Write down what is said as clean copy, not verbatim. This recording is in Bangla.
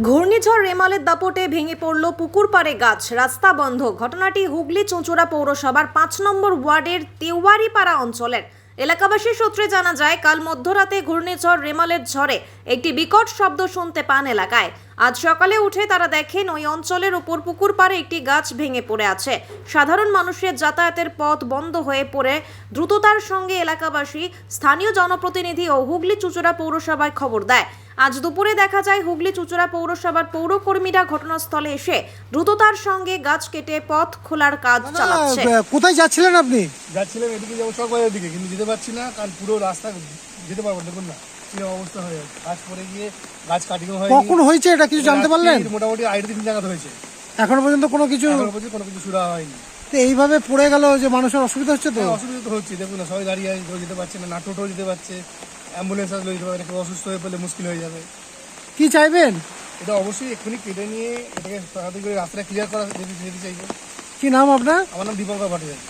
ঘূর্ণিঝড় রেমালের দাপটে ভেঙে পড়ল পুকুর পাড়ে গাছ, রাস্তা বন্ধ। ঘটনাটি হুগলি চুঁচুড়া পৌরসভার ৫ নম্বর ওয়ার্ডের তেওয়ারিপাড়া অঞ্চলের। এলাকাবাসীর সূত্রে জানা যায়, কাল মধ্যরাতে ঘূর্ণিঝড় রেমালের ঝড়ে একটি বিকট শব্দ শুনতে পান এলাকায়। আজ সকালে উঠে তারা দেখেন ওই অঞ্চলের উপর পুকুর পাড়ে একটি গাছ ভেঙে পড়ে আছে। সাধারণ মানুষের যাতায়াতের পথ বন্ধ হয়ে পড়ে দ্রুততার সঙ্গে এলাকাবাসী, স্থানীয় জনপ্রতিনিধি ও হুগলি চুঁচুড়া পৌরসভায় খবর দেয়। আজ দুপুরে দেখা যায় হুগলি চুঁচুড়া পৌরসভার পৌরকর্মীরা ঘটনাস্থলে এসে দ্রুততার সঙ্গে গাছ কেটে পথ খোলার কাজ চালাচ্ছে। কোথায় যাচ্ছিলেন আপনি? যাচ্ছিলাম এদিকে যাবো চকবাজারের দিকে, কিন্তু যেতে পারছি না, কারণ পুরো রাস্তা যেতে পারবো না। দেখুন না কি অবস্থা হয়ে যাচ্ছে, গাছ পড়ে গিয়ে গাছ কাটিং হয়। কখন হয়েছে এটা কিছু জানতে পারলেন? মোটামুটি 2.5-3 জায়গাতে হয়েছে, এখনো পর্যন্ত কোনো কিছু শুরু হয়নি। তো এইভাবে পড়ে গেল যে মানুষের অসুবিধা হচ্ছে তো? অসুবিধা তো হচ্ছে, দেখুন না সবাই দাঁড়িয়ে আছে, কেউ যেতে পারছে না, টোটো যেতে পারছে, অ্যাম্বুলেন্স আসলে যেতে পারে না, কেউ অসুস্থ হয়ে পড়লে মুশকিল হয়ে যাবে। কি চাইবেন? এটা অবশ্যই এক্ষুনি কেটে নিয়ে এটাকে তাড়াতাড়ি করে রাস্তাটা ক্লিয়ার করা যেতে চাইবে। কি নাম আপনার? আমার নাম দীপঙ্কর ভট্টাচার্য।